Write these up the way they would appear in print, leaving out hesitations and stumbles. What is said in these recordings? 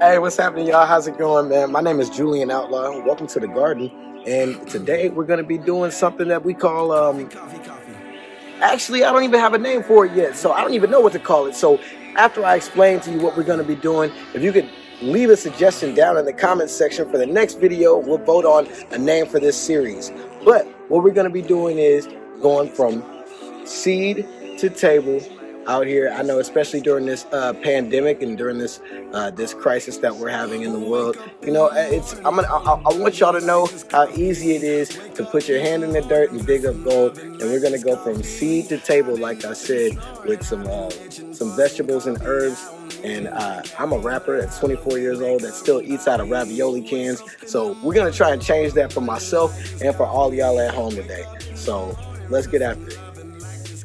Hey, what's happening, y'all? How's it going, man? My name is Julian Outlaw. Welcome to the garden. And today we're going to be doing something that we call, actually, I don't even have a name for it yet, so I don't even know what to call it. So after I explain to you what we're going to be doing, if you could leave a suggestion down in the comments section for the next video, we'll vote on a name for this series. But what we're going to be doing is going from seed to table out here. I know, especially during this pandemic and during this this crisis that we're having in the world. You know, I want y'all to know how easy it is to put your hand in the dirt and dig up gold. And we're gonna go from seed to table, like I said, with some vegetables and herbs. And I'm a rapper that's 24 years old that still eats out of ravioli cans. So we're gonna try and change that for myself and for all y'all at home today. So let's get after it.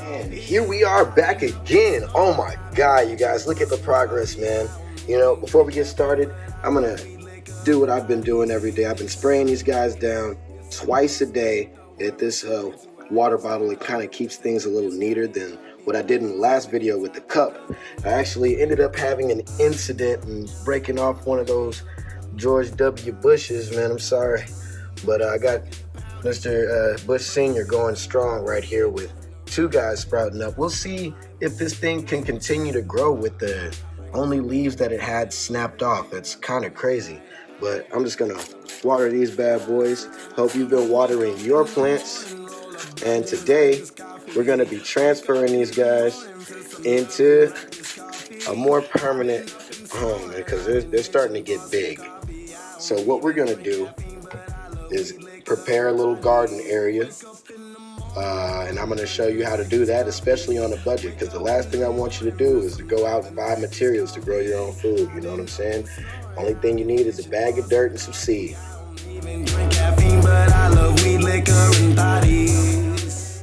And here we are back again. Oh my God, you guys, look at the progress, man. You know, before we get started, I'm gonna do what I've been doing every day. I've been spraying these guys down twice a day at this water bottle. It kind of keeps things a little neater than what I did in the last video with the cup. I actually ended up having an incident and breaking off one of those George W. Bushes, man. I'm sorry, but I got Mr. Bush Sr. going strong right here with two guys sprouting up. We'll see if this thing can continue to grow with the only leaves that it had snapped off. That's kind of crazy, but I'm just gonna water these bad boys. Hope you've been watering your plants. And today we're gonna be transferring these guys into a more permanent home because they're starting to get big. So what we're gonna do is prepare a little garden area. And I'm going to show you how to do that, especially on a budget, because the last thing I want you to do is to go out and buy materials to grow your own food. You know what I'm saying? Only thing you need is a bag of dirt and some seed.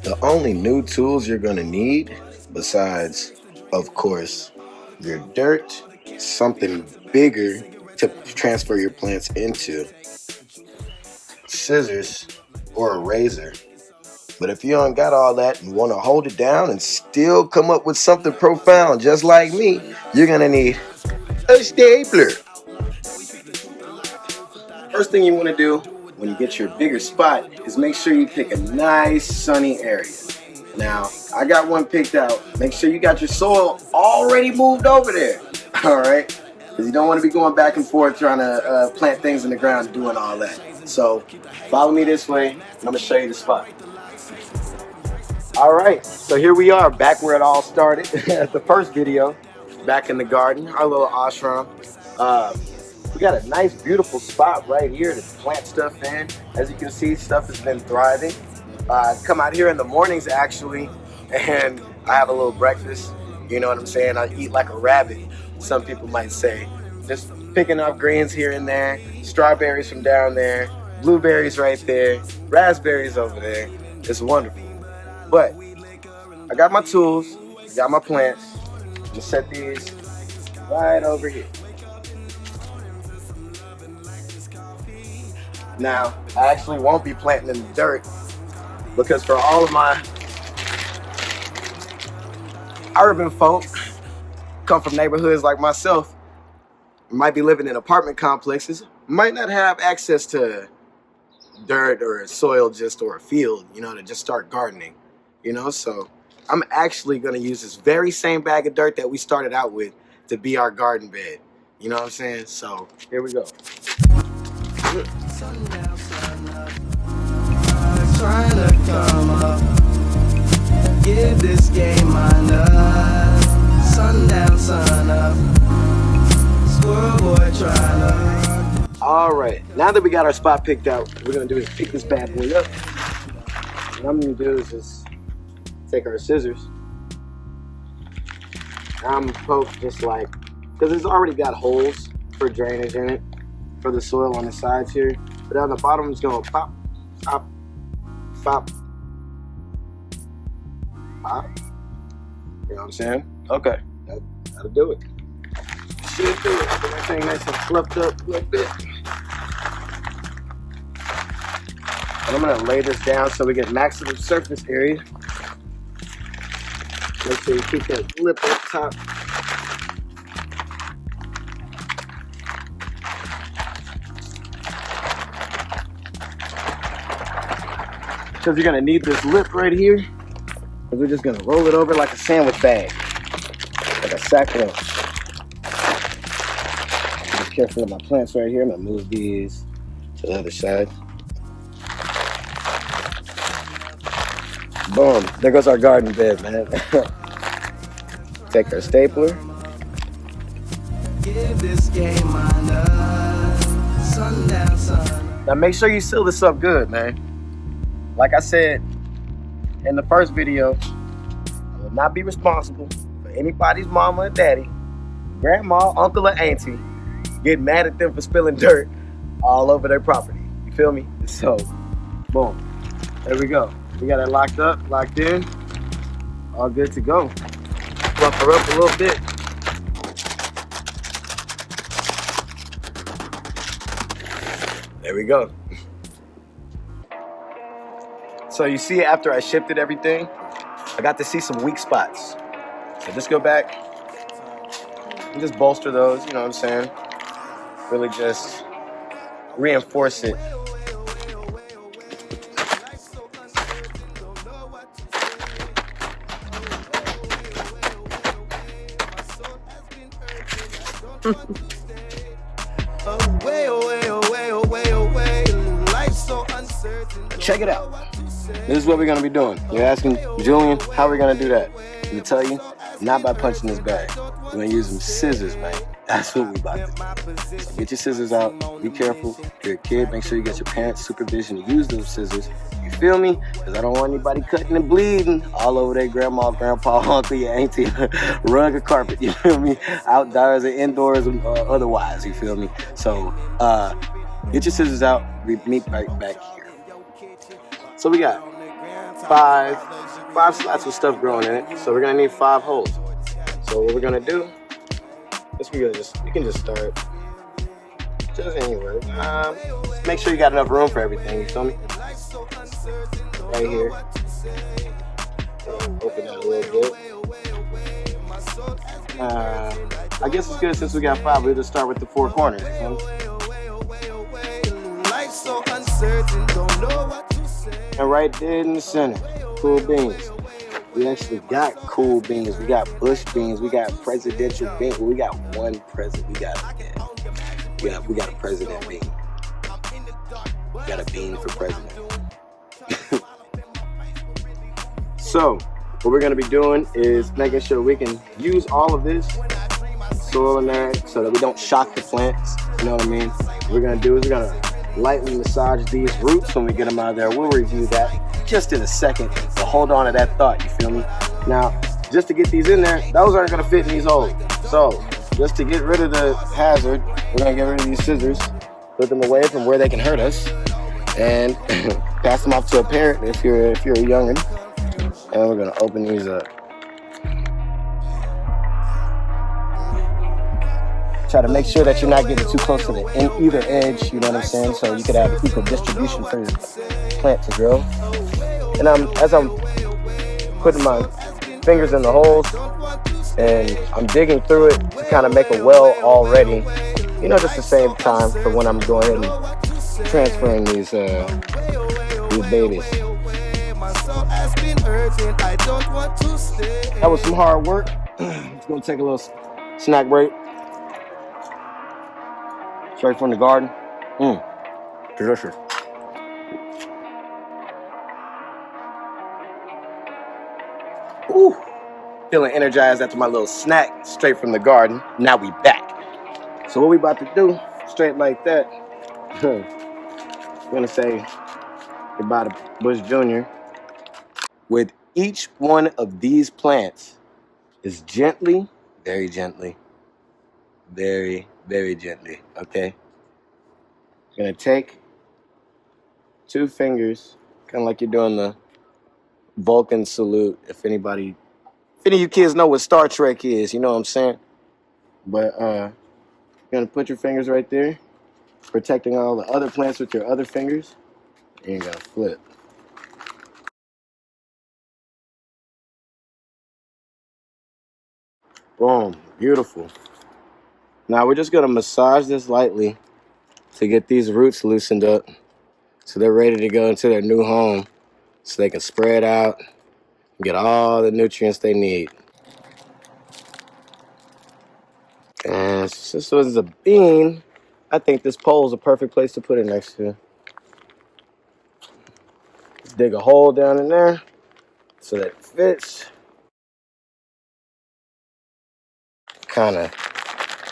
The only new tools you're going to need, besides, of course, your dirt, something bigger to transfer your plants into, scissors or a razor. But if you don't got all that and want to hold it down and still come up with something profound just like me, you're going to need a stapler. First thing you want to do when you get your bigger spot is make sure you pick a nice sunny area. Now, I got one picked out. Make sure you got your soil already moved over there. All right? Because you don't want to be going back and forth trying to plant things in the ground and doing all that. So follow me this way and I'm going to show you the spot. All right, so here we are, back where it all started. The first video, back in the garden, our little ashram. We got a nice, beautiful spot right here to plant stuff in. As you can see, stuff has been thriving. I come out here in the mornings, actually, and I have a little breakfast. You know what I'm saying? I eat like a rabbit, some people might say. Just picking up greens here and there, strawberries from down there, blueberries right there, raspberries over there. It's wonderful. But I got my tools, I got my plants. Just set these right over here. Now, I actually won't be planting in the dirt because for all of my urban folk, come from neighborhoods like myself, might be living in apartment complexes, might not have access to dirt or soil or a field, you know, to just start gardening. You know, so I'm actually going to use this very same bag of dirt that we started out with to be our garden bed. You know what I'm saying? So here we go. Sundown, sun up. Trying to come up. Give this game my love. Sundown, sun up. Squirrel boy trying to. All right. Now that we got our spot picked out, what we're going to do is pick this bad boy up. What I'm going to do is just take our scissors. I'm poke just like, because it's already got holes for drainage in it, for the soil on the sides here. But on the bottom, it's going to pop, pop, pop, pop. You know what I'm saying? Okay, that'll do it. Should do it. Get everything nice and fluffed up a little bit. And I'm going to lay this down so we get maximum surface area. Make sure you keep that lip up top. because you're gonna need this lip right here. Because we're just gonna roll it over like a sandwich bag, like a sack lunch. Be careful of my plants right here. I'm gonna move these to the other side. Boom, there goes our garden bed, man. Take our stapler. Give this game my love. Sundown, sun. Now make sure you seal this up good, man. Like I said in the first video, I will not be responsible for anybody's mama or daddy, grandma, uncle, or auntie getting mad at them for spilling dirt all over their property. You feel me? So, boom. There we go. We got it locked up, locked in. All good to go. Fluff her up a little bit. There we go. So you see, after I shifted everything, I got to see some weak spots. So just go back and just bolster those, you know what I'm saying? Really just reinforce it. Check it out. This is what we're gonna be doing. You're asking, Julian, how are we gonna do that? I'm gonna tell you, not by punching this bag. We're gonna use some scissors, man. That's what we about to do. So get your scissors out. Be careful. If you're a kid, make sure you get your parents' supervision to use those scissors. You feel me? Because I don't want anybody cutting and bleeding all over their grandma, grandpa, uncle, your auntie, rug or carpet. You feel me? Outdoors or indoors or otherwise. You feel me? So get your scissors out. We meet right back here. So we got five slots with stuff growing in it. So we're gonna need 5 holes. So what we're gonna do is you can just start just anywhere. Make sure you got enough room for everything. You feel me? Right here. Open that a little bit. I guess it's good since we got 5. We'll just start with the 4 corners. You know? And right there in the center, cool beans. We actually got cool beans. We got bush beans. We got presidential beans. We got one president. We got a president bean. We got a bean for president. So what we're gonna be doing is making sure we can use all of this soil in there so that we don't shock the plants. You know what I mean? What we're gonna do is we're gonna lightly massage these roots when we get them out of there. We'll review that just in a second, but hold on to that thought, you feel me? Now, just to get these in there, those aren't gonna fit in these holes. So, just to get rid of the hazard, we're gonna get rid of these scissors, put them away from where they can hurt us, and pass them off to a parent if you're a youngin'. And we're gonna open these up. Try to make sure that you're not getting too close to either edge, you know what I'm saying? So you could have equal distribution for your plant to grow. And as I'm putting my fingers in the holes and I'm digging through it to kind of make a well already, you know, just to save time for when I'm going ahead and transferring these babies. That was some hard work. It's gonna take a little snack break. Straight from the garden. Delicious. Ooh, feeling energized after my little snack straight from the garden. Now we back. So what we about to do, straight like that, we're gonna say goodbye to Bush Jr. With each one of these plants is gently, very gently, very, very gently, okay? You're gonna take 2 fingers, kind of like you're doing the Vulcan salute. If any of you kids know what Star Trek is, you know what I'm saying? But you're gonna put your fingers right there, protecting all the other plants with your other fingers, and you're gonna flip. Boom, beautiful. Now we're just gonna massage this lightly to get these roots loosened up so they're ready to go into their new home. so they can spread out, get all the nutrients they need. And since this is a bean, I think this pole is a perfect place to put it next to. Let's dig a hole down in there so that it fits. Kind of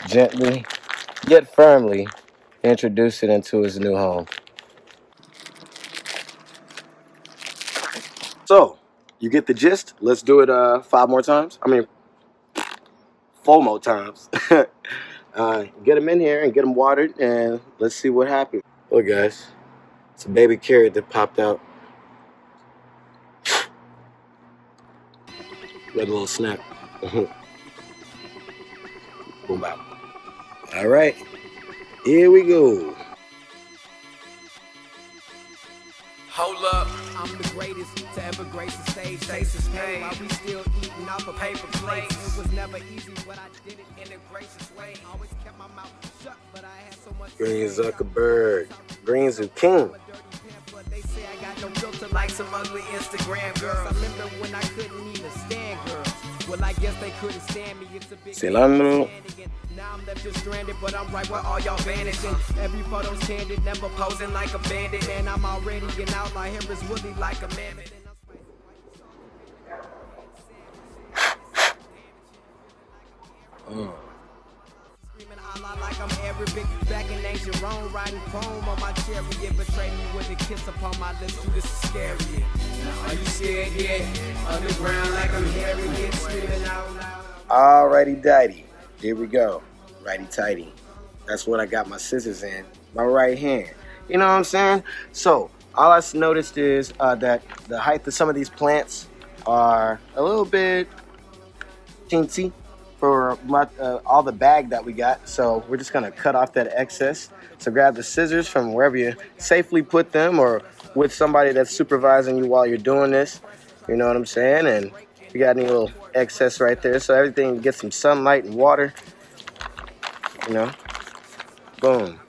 gently, yet firmly, introduce it into its new home. So, you get the gist? Let's do it 5 more times. I mean, 4 more times. Get them in here and get them watered, and let's see what happens. Look, guys, it's a baby carrot that popped out. Let a little snap. Boom, bop. All right, here we go. Hold up, I'm the greatest to ever grace the stage. Faces pain while we still eating off a paper plate. It was never easy, but I did it in a gracious way. Always kept my mouth shut, but I had so much. Green Zuckerberg, Green Zucchini. They say I got no filter like some ugly Instagram girls. I remember when I couldn't even stand girls. Well, I guess they couldn't stand me. It's a big Cilantro. Now I'm left just stranded, but I'm right where all y'all vanishing. Every photo's candid, never posing like a bandit. And I'm already an outlaw, here is Willie like a mammoth. Screaming Allah like I'm Arabic. Back in ancient Rome, riding chrome on my chariot. Betrayed me with a kiss upon my lips. Dude, this is scary. Now, are you scared yet? Underground like I'm Harriet. Screaming out loud. Alrighty, dighty. Here we go. Righty tighty. That's what I got my scissors in. My right hand. You know what I'm saying? So, all I noticed is that the height of some of these plants are a little bit teensy for all the bag that we got. So, we're just going to cut off that excess. So, grab the scissors from wherever you safely put them or with somebody that's supervising you while you're doing this. You know what I'm saying? And you got any little excess right there. So, everything gets some sunlight and water. You know, boom.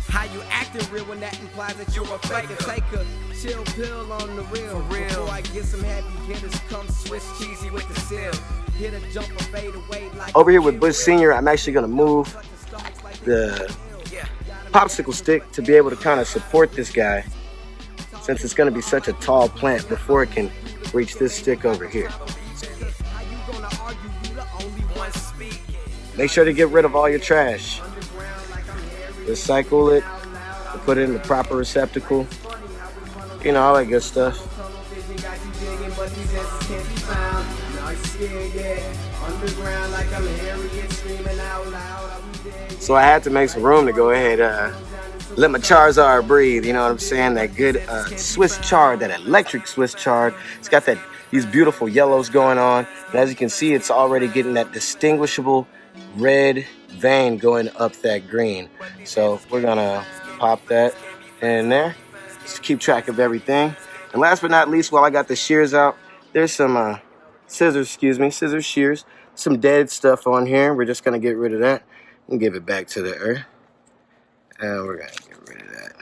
How you acting real when that implies that you're a faker? Take a chill pill on the real. Before I get some heavy hitters, come Swiss cheesy with the seal. Hit a jump or fade away like over here with Bush Senior, I'm actually gonna move the popsicle stick to be able to kind of support this guy, since it's gonna be such a tall plant before it can reach this stick over here. Make sure to get rid of all your trash. Recycle it, put it in the proper receptacle. You know, all that good stuff. So I had to make some room to go ahead, let my Charizard breathe. You know what I'm saying? That good Swiss chard, that electric Swiss chard. It's got these beautiful yellows going on. And as you can see, it's already getting that distinguishable red vein going up that green. So we're gonna pop that in there just to keep track of everything. And last but not least, while I got the shears out, there's some scissors shears, some dead stuff on here. We're just gonna get rid of that and give it back to the earth. And we're gonna get rid of that.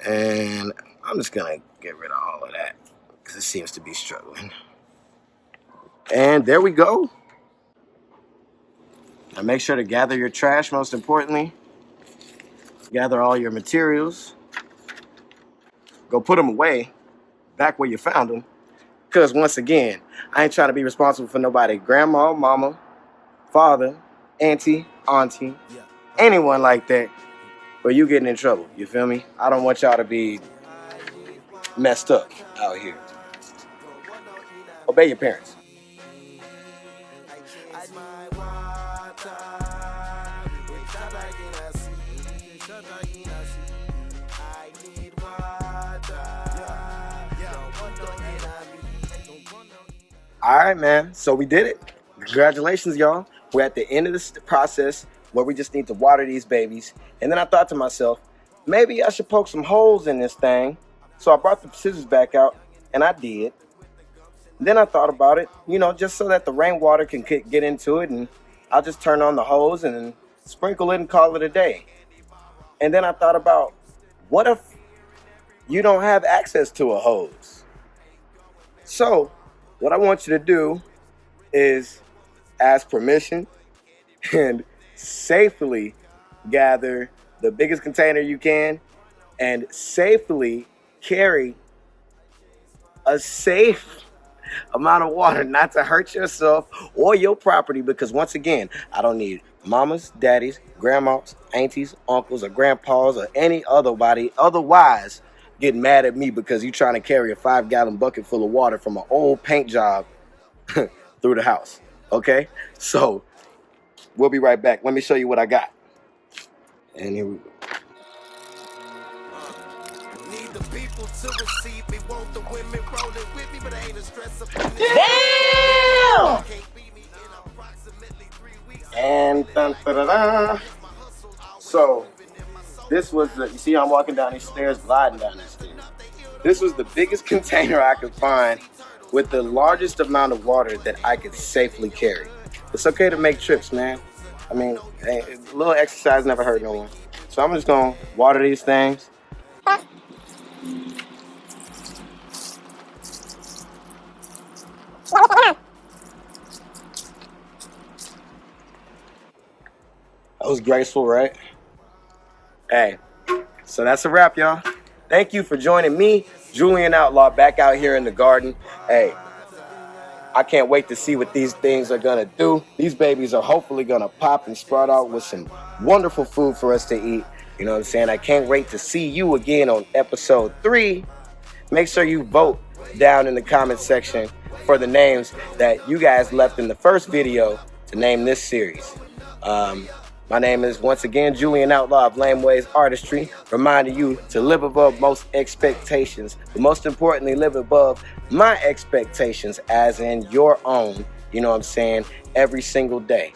And I'm just gonna get rid of all of that because it seems to be struggling. And there we go. Now make sure to gather your trash, most importantly. Gather all your materials. Go put them away, back where you found them. Because once again, I ain't trying to be responsible for nobody. Grandma, mama, father, auntie, anyone like that. But you getting in trouble, you feel me? I don't want y'all to be messed up out here. Obey your parents. All right, man. So we did it. Congratulations, y'all. We're at the end of this process where we just need to water these babies. And then I thought to myself, maybe I should poke some holes in this thing. So I brought the scissors back out, and I did. Then I thought about it, you know, just so that the rainwater can get into it, and I'll just turn on the hose and sprinkle it and call it a day. And then I thought about, what if you don't have access to a hose. So what I want you to do is ask permission and safely gather the biggest container you can and safely carry a safe amount of water, not to hurt yourself or your property, because once again, I don't need mamas, daddies, grandmas, aunties, uncles, or grandpas, or any otherwise getting mad at me because you trying to carry a 5-gallon bucket full of water from an old paint job through the house. Okay, so we'll be right back. Let me show you what I got. And here we go. Need the people to receive me, want the women rolling with me, but I ain't a stress up. Damn! And so this was the, you see how I'm walking down these stairs, gliding down these stairs. This was the biggest container I could find with the largest amount of water that I could safely carry. It's okay to make trips, man. I mean, a little exercise never hurt no one. So I'm just gonna water these things. That was graceful, right? Hey, so that's a wrap, y'all. Thank you for joining me, Julian Outlaw, back out here in the garden. Hey, I can't wait to see what these things are gonna do. These babies are hopefully gonna pop and sprout out with some wonderful food for us to eat. You know what I'm saying? I can't wait to see you again on episode 3. Make sure you vote down in the comment section for the names that you guys left in the first video to name this series. My name is, once again, Julian Outlaw of Lame Ways Artistry, reminding you to live above most expectations, but most importantly, live above my expectations, as in your own, you know what I'm saying, every single day.